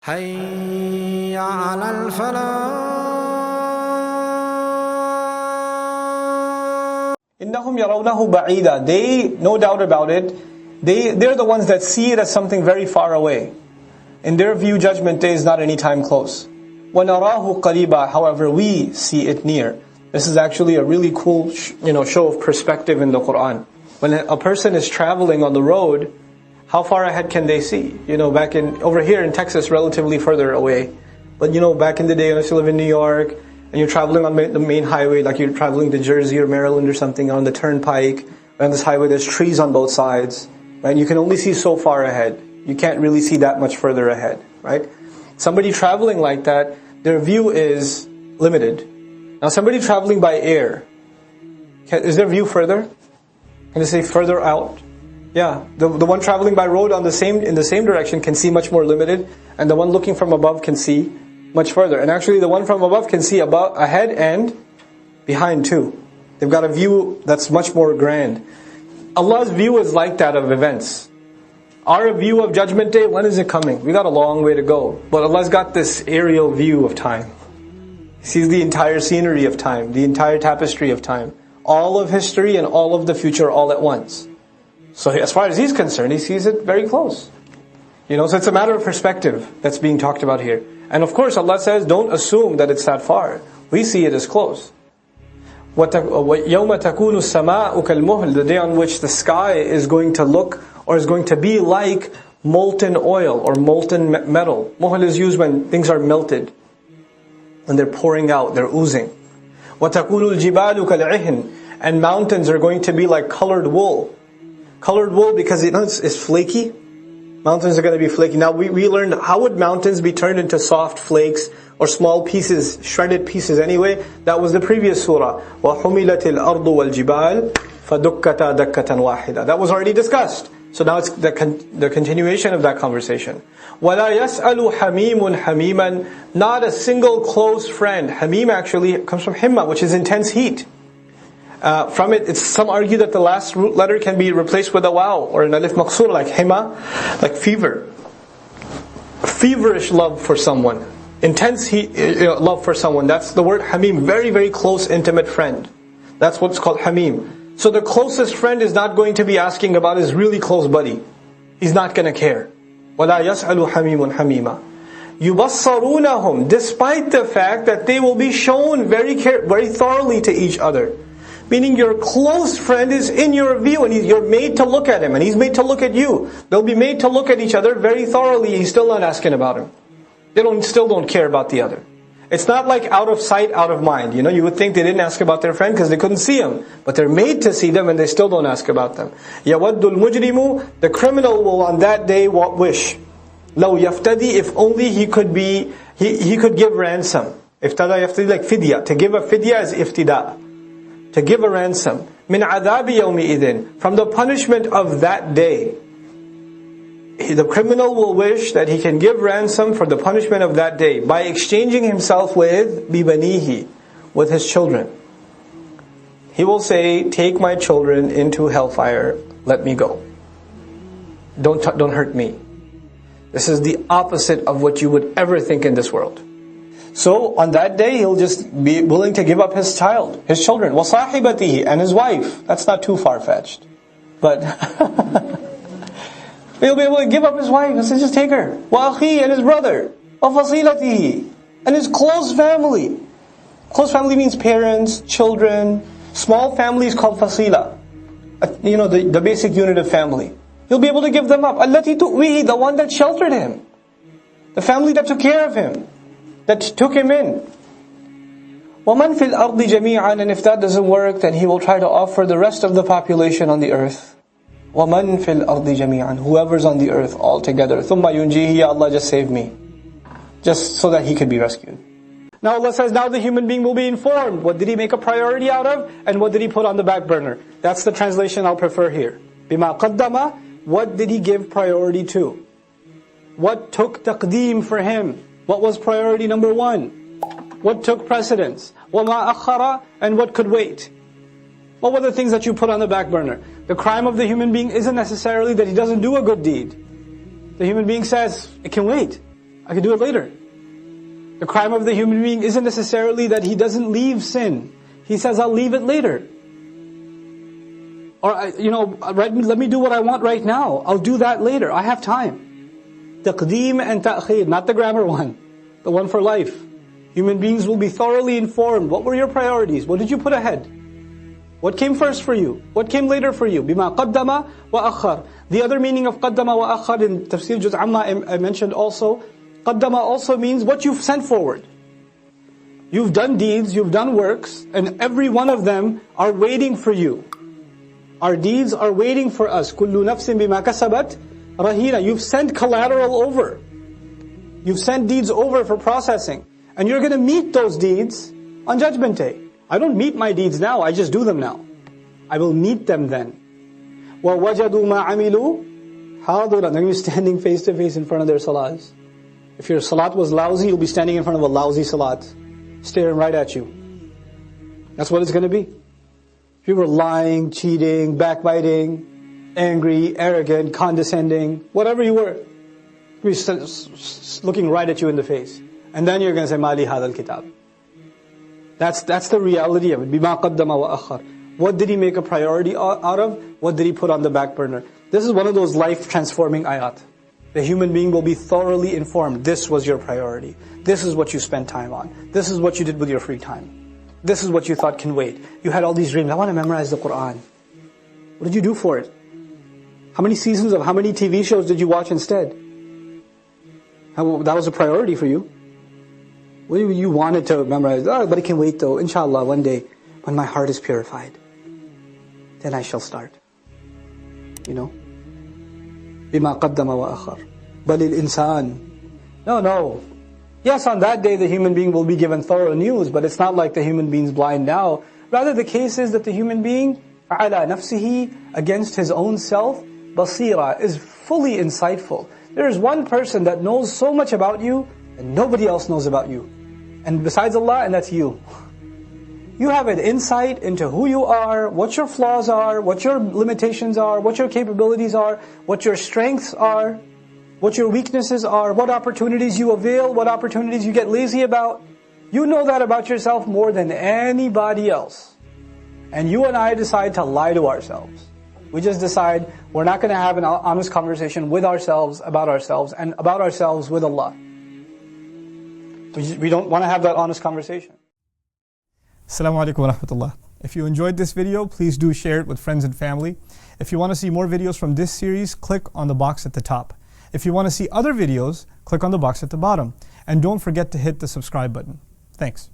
حي على الفلاح. إنهم يرونه بعيدا. They, no doubt about it, they're the ones that see it as something very far away. In their view, Judgment Day is not any time close. وَنَرَاهُ قَرِيبًا. However, we see it near. This is actually a really cool show of perspective in the Quran. When a person is traveling on the road, how far ahead can they see? Over here in Texas, relatively further away. But back in the day when I used to live in New York, and you're traveling on the main highway, like you're traveling to Jersey or Maryland or something, on the turnpike, on this highway there's trees on both sides, right? You can only see so far ahead. You can't really see that much further ahead, right? Somebody traveling like that, their view is limited. Now somebody traveling by air, is their view further? Can they say further out? Yeah, the one traveling by road in the same direction can see much more limited, and the one looking from above can see much further. And actually the one from above can see ahead and behind too. They've got a view that's much more grand. Allah's view is like that of events. Our view of Judgment Day, when is it coming? We got a long way to go. But Allah's got this aerial view of time. He sees the entire scenery of time, the entire tapestry of time, all of history and all of the future all at once. So as far as He's concerned, He sees it very close. So it's a matter of perspective that's being talked about here. And of course Allah says, don't assume that it's that far. We see it as close. وَيَوْمَ تَكُونُ السَّمَاءُ كَالْمُهْلِ. The day on which the sky is going to look, or is going to be like molten oil or molten metal. Muhl is used when things are melted, and they're pouring out, they're oozing. وَتَكُونُ الْجِبَالُ كَالْعِهْنِ. And mountains are going to be like colored wool. Colored wool because it's flaky. Mountains are going to be flaky. Now we learned, how would mountains be turned into soft flakes or small pieces, shredded pieces anyway? That was the previous surah. وَحُمِلَتِ الْأَرْضُ وَالْجِبَالِ فَدُكَّتَا دَكَّةً وَاحِدًا. That was already discussed. So now it's the continuation of that conversation. وَلَا يَسْأَلُ حَمِيمٌ حَمِيمًا. Not a single close friend. Hamim actually comes from himma, which is intense heat. From it, some argue that the last root letter can be replaced with a waw or an alif maqsoor, like hima, like fever. Feverish love for someone. Intense love for someone. That's the word hamim. Very, very close, intimate friend. That's what's called hamim. So the closest friend is not going to be asking about his really close buddy. He's not going to care. وَلَا يَسْأَلُ حَمِيمٌ حَمِيمًا. يُبَصَّرُونَهُم. Despite the fact that they will be shown very thoroughly to each other. Meaning your close friend is in your view and you're made to look at him and he's made to look at you. They'll be made to look at each other very thoroughly. He's still not asking about him. They still don't care about the other. It's not like out of sight, out of mind. You would think they didn't ask about their friend because they couldn't see him. But they're made to see them and they still don't ask about them. يَوَدُّ الْمُجْرِمُ. The criminal will on that day wish. لَوْ يَفْتَدِي. If only he could give ransom. Iftada yaftadi, like fidya. To give a fidya is iftida. To give a ransom. مِنْ عَذَابِ يَوْمِئِذٍ. From the punishment of that day. The criminal will wish that he can give ransom for the punishment of that day by exchanging himself with بِبَنِيهِ, with his children. He will say, take my children into hellfire, let me go. Don't hurt me. This is the opposite of what you would ever think in this world. So on that day, he'll just be willing to give up his children, وَصَاحِبَتِهِ, and his wife. That's not too far-fetched. But he'll be able to give up his wife and say, just take her. وَأَخِيهِ, and his brother. وَفَصِيلَتِهِ, and his close family. Close family means parents, children. Small family is called fasila. The basic unit of family. He'll be able to give them up. الَّتِي تُؤْوِيهِ, the one that sheltered him. The family that took care of him. That took him in. وَمَنْ فِي الْأَرْضِ جَمِيعًا. And if that doesn't work, then he will try to offer the rest of the population on the earth. وَمَنْ فِي الْأَرْضِ جَمِيعًا. Whoever's on the earth altogether. ثُمَّ يُنْجِيهِ. Ya Allah, just save me. Just so that he could be rescued. Now Allah says, now the human being will be informed. What did he make a priority out of? And what did he put on the back burner? That's the translation I'll prefer here. بِمَا قَدَّمَ. What did he give priority to? What took taqdeem for him? What was priority number one? What took precedence? وَمَا أَخَّرَ. And what could wait? What were the things that you put on the back burner? The crime of the human being isn't necessarily that he doesn't do a good deed. The human being says, it can wait. I can do it later. The crime of the human being isn't necessarily that he doesn't leave sin. He says, I'll leave it later. Or, let me do what I want right now. I'll do that later. I have time. Taqdeem and ta'khir, not the grammar one. The one for life. Human beings will be thoroughly informed. What were your priorities? What did you put ahead? What came first for you? What came later for you? Bima qaddama wa akhar. The other meaning of qaddama wa akhar in Tafsir Juz Amma I mentioned also. Qaddama also means what you've sent forward. You've done deeds, you've done works, and every one of them are waiting for you. Our deeds are waiting for us. Kullu nafsin bima kasabat rahina. You've sent collateral over. You've sent deeds over for processing. And you're going to meet those deeds on Judgment Day. I don't meet my deeds now, I just do them now. I will meet them then. وَوَجَدُوا مَا عَمِلُوا حَاضِرًا. They're going to be standing face to face in front of their salats. If your salat was lousy, you'll be standing in front of a lousy salat, staring right at you. That's what it's going to be. If you were lying, cheating, backbiting, angry, arrogant, condescending, whatever you were, you'll be looking right at you in the face. And then you're going to say, Mali hadal kitab. That's the reality of it. Bima qaddama wa akhar. What did he make a priority out of? What did he put on the back burner? This is one of those life-transforming ayat. The human being will be thoroughly informed. This was your priority. This is what you spent time on. This is what you did with your free time. This is what you thought can wait. You had all these dreams. I want to memorize the Qur'an. What did you do for it? How many seasons of how many TV shows did you watch instead? That was a priority for you. Well, you wanted to memorize, but it can wait though. Inshallah, one day, when my heart is purified, then I shall start. Bima qaddama wa akhar. Balil insan. No. Yes, on that day the human being will be given thorough news, but it's not like the human being's blind now. Rather, the case is that the human being, ala nafsihi, against his own self, basira, is fully insightful. There is one person that knows so much about you, and nobody else knows about you. And besides Allah, and that's you. You have an insight into who you are, what your flaws are, what your limitations are, what your capabilities are, what your strengths are, what your weaknesses are, what opportunities you avail, what opportunities you get lazy about. You know that about yourself more than anybody else. And you and I decide to lie to ourselves. We just decide we're not going to have an honest conversation with ourselves, and about ourselves with Allah. We don't want to have that honest conversation. Assalamu alaikum wa rahmatullah. If you enjoyed this video, please do share it with friends and family. If you want to see more videos from this series, click on the box at the top. If you want to see other videos, click on the box at the bottom. And don't forget to hit the subscribe button. Thanks.